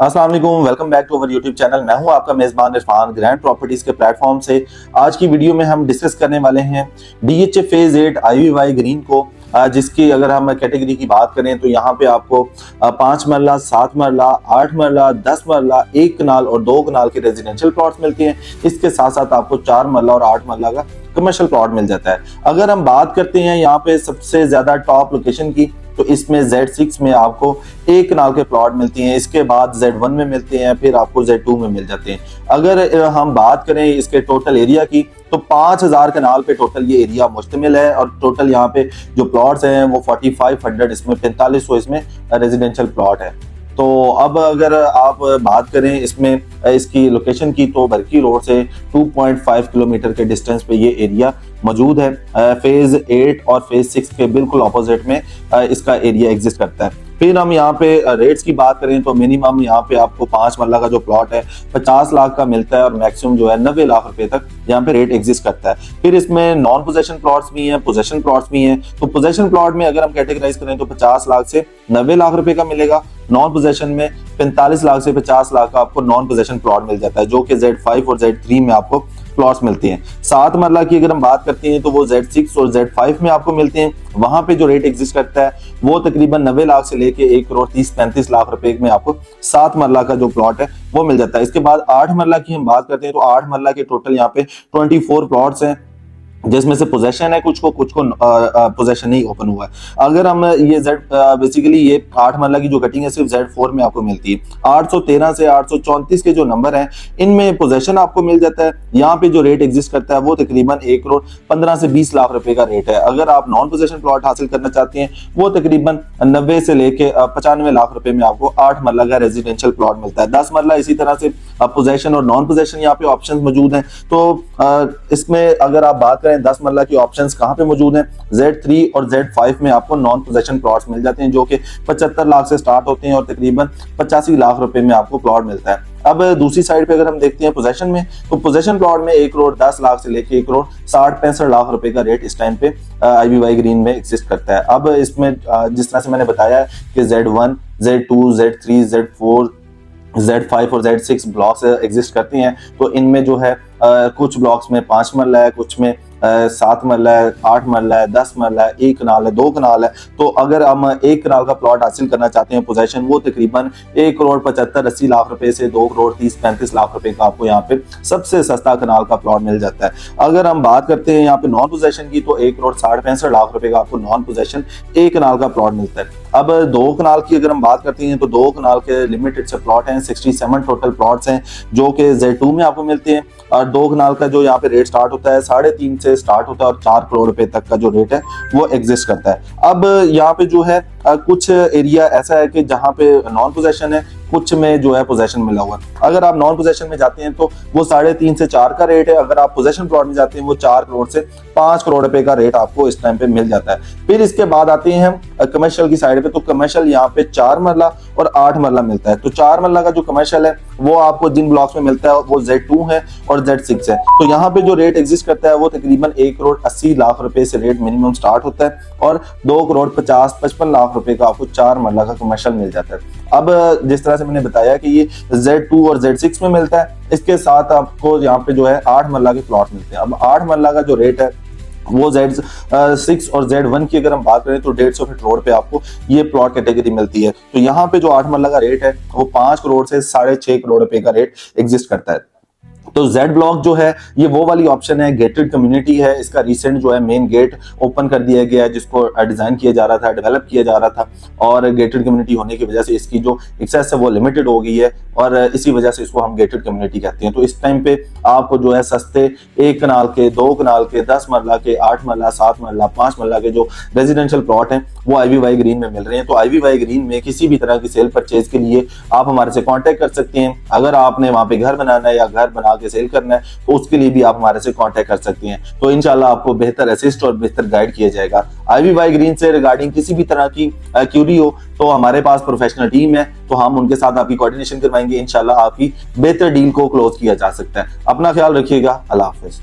अस्सलाम वालेकुम, welcome back to our YouTube channel. मैं हूं आपका मेजबान इरफान ग्रैंड प्रॉपर्टीज के प्लेटफॉर्म से। आज की वीडियो में हम डिस्कस करने वाले हैं DHA फेज 8 IVY ग्रीन को, जिसकी अगर हम कैटेगरी की बात करें तो यहाँ पे आपको 5 मरला, 7 मरला, 8 मरला, 10 मरला, 1 कनाल और 2 कनाल के रेजिडेंशियल प्लॉट्स मिलते हैं। इसके साथ साथ आपको 4 मरला और 8 मरला का कमर्शियल प्लॉट मिल जाता है। अगर हम बात करते हैं यहाँ पे सबसे ज्यादा टॉप लोकेशन की, तो इसमें Z6 में आपको 1 कनाल के प्लॉट मिलती हैं। इसके बाद Z1 में मिलते हैं, फिर आपको Z2 में मिल जाते हैं। अगर हम बात करें इसके टोटल एरिया की, तो 5000 कनाल पे टोटल ये एरिया मुश्तमिल है और टोटल यहाँ पे जो प्लॉट्स हैं वो 4500, इसमें 4500 इसमें रेजिडेंशियल प्लॉट है। तो अब अगर आप बात करें इसमें इसकी लोकेशन की, तो बरकी रोड से 2.5 किलोमीटर के डिस्टेंस पे ये एरिया मौजूद है। फेज 8 और फेज 6 के बिल्कुल अपोजिट में इसका एरिया एग्जिस्ट करता है। फिर हम यहाँ पे रेट्स की बात करें तो मिनिमम यहाँ पे आपको 5 मरला का जो प्लॉट है 50 लाख का मिलता है और मैक्सिमम जो है 90 लाख रुपए तक यहाँ पे रेट एग्जिस्ट करता है। फिर इसमें नॉन पोजेशन प्लॉट्स भी हैं, पोजेशन प्लॉट्स भी हैं। तो पोजेशन प्लॉट में अगर हम कैटेगराइज करें तो 50 लाख से 90 लाख रुपए का मिलेगा। नॉन पोजेशन में 45 लाख से 50 लाख का आपको नॉन पोजेशन प्लॉट मिल जाता है, जो कि Z5 और Z3 में आपको प्लॉट्स मिलती हैं। 7 मरला की अगर हम बात करते हैं तो वो Z6 और Z5 में आपको मिलते हैं। वहां पे जो रेट एग्जिस्ट करता है वो तकरीबन 90 लाख से लेके 1 करोड़ 30-35 लाख रुपए में आपको 7 मरला का जो प्लॉट है वो मिल जाता है। इसके बाद 8 मरला की हम बात करते हैं तो 8 मरला के टोटल यहाँ पे 24 प्लॉट्स हैं, जिसमें से पोजेशन है कुछ को पोजेशन नहीं ओपन हुआ है। अगर हम ये बेसिकली ये 8 मरला की जो कटिंग है सिर्फ Z4 में आपको मिलती है। 813 से 834 के जो नंबर हैं इनमें पोजेशन आपको मिल जाता है। यहाँ पे जो रेट एग्जिस्ट करता है वो तकरीबन 1 करोड़ 15 से 20 लाख रुपए का रेट है। अगर आप नॉन पोजेशन प्लॉट हासिल करना चाहते हैं वो तकरीबन 90 से लेके 95 लाख रुपए में आपको 8 मरला का रेजिडेंशियल प्लॉट मिलता है। 10 मरला इसी तरह से पोजेशन और नॉन पोजेशन यहाँ पे ऑप्शन मौजूद हैं। तो इसमें अगर आप बात करें 10 मरला की ऑप्शंस कहां पे मौजूद हैं, Z3 और Z5 में आपको नॉन पोजेशन प्लॉट्स मिल जाते हैं, जो कि 75 लाख से स्टार्ट होते हैं और तकरीबन 85 लाख रुपए में आपको प्लॉट मिलता है। अब दूसरी साइड पे अगर हम देखते हैं पोजेशन में, तो पोजेशन प्लॉट में 1 करोड़ 10 लाख से लेके 1 करोड़ 60-65 लाख रुपए का रेट इस टाइम पे IVY ग्रीन में एग्जिस्ट करता है। अब इसमें जिस तरह से मैंने बताया कि Z1, Z2, Z3, Z4, Z5 और Z6 ब्लॉक्स एग्जिस्ट करती हैं, तो इनमें जो है कुछ ब्लॉक्स में 5 मरला है, कुछ में 7 मरला है, 8 मरला है, 10 मरला है, 1 कनाल है, 2 कनाल है। तो अगर हम 1 कनाल का प्लॉट हासिल करना चाहते हैं पोजेशन, वो तकरीबन 1 करोड़ 75-80 लाख रुपए से 2 करोड़ 30-35 लाख रुपए का आपको यहाँ पे सबसे सस्ता कनाल का प्लॉट मिल जाता है। अगर हम बात करते हैं यहाँ पे नॉन पोजेशन की, तो 1 करोड़ 60-65 लाख रुपए का आपको नॉन पोजेशन 1 कनाल का प्लॉट मिलता है। अब 2 कनाल की अगर हम बात करते हैं तो 2 कनाल के लिमिटेड से प्लॉट हैं, 67 टोटल प्लॉट्स हैं जो कि Z2 में आपको मिलते हैं। और 2 कनाल का जो यहाँ पे रेट स्टार्ट होता है 3.5 से स्टार्ट होता है और 4 करोड़ रुपए तक का जो रेट है वो एग्जिस्ट करता है। अब यहाँ पे जो है कुछ एरिया ऐसा है कि जहाँ पे नॉन पोजेशन है, कुछ में जो है पोजेशन मिला हुआ है। अगर आप नॉन पोजेशन में जाते हैं तो वो 3.5 से 4 का रेट है। अगर आप पोजेशन प्लॉट में जाते हैं वो 4 करोड़ से 5 करोड़ रुपए का रेट आपको इस टाइम पे मिल जाता है। फिर इसके बाद आते हैं हम कमर्शियल की साइड पे, तो कमर्शियल यहाँ पे 4 मरला और 8 मरला मिलता है। तो 4 मरला का जो कमर्शियल है वो आपको जिन ब्लॉक्स में मिलता है वो Z2 है और Z6 है। तो यहाँ पे जो रेट एग्जिस्ट करता है वो तकरीबन 1 करोड़ 80 लाख रुपए से रेट मिनिमम स्टार्ट होता है और 2 करोड़ 50-55 लाख रुपए का आपको 4 मरला का कमर्शियल मिल जाता है। अब जिस तरह से मैंने बताया कि ये Z2 और Z6 में मिलता है, इसके साथ आपको यहाँ पे जो है 8 मरला के प्लॉट मिलते हैं। अब 8 मरला का जो रेट है वो Z6 और Z1 की अगर हम बात करें तो 150 फीट रोड पे आपको ये प्लॉट कैटेगरी मिलती है। तो यहाँ पे जो 8 मरला का रेट है वो 5 करोड़ से 6.5 करोड़ रुपए का रेट एग्जिस्ट करता है। तो Z ब्लॉक जो है ये वो वाली ऑप्शन है, गेटेड कम्युनिटी है। इसका रिसेंट जो है मेन गेट ओपन कर दिया गया है, जिसको डिजाइन किया जा रहा था, डेवलप किया जा रहा था, और गेटेड कम्युनिटी होने की वजह से इसकी जो एक्सेस है वो लिमिटेड हो गई है और इसी वजह से इसको हम गेटेड कम्युनिटी कहते हैं। तो इस टाइम पे आपको जो है सस्ते 1 कनाल के, 2 कनाल के, 10 मरला के, 8 मरला, 7 मरला, 5 मरला के जो रेजिडेंशियल प्लॉट हैं वो IVY ग्रीन में मिल रहे हैं। तो IVY ग्रीन में किसी भी तरह की सेल परचेज के लिए आप हमारे से कॉन्टेक्ट कर सकते हैं। अगर आपने वहां पे घर बनाना है या घर बना के सेल करना है तो उसके लिए भी आप हमारे से कांटेक्ट कर सकती हैं। तो इंशाल्लाह आपको बेहतर असिस्ट और बेहतर गाइड किया जाएगा। IVY ग्रीन से रिगार्डिंग किसी भी तरह की क्यूरी हो तो हमारे पास प्रोफेशनल टीम है, तो हम उनके साथ आपकी कोऑर्डिनेशन करवाएंगे। इंशाल्लाह आपकी बेहतर डील को क्लोज किया जा सकता है। अपना ख्याल रखिएगा। अल्लाह हाफिज।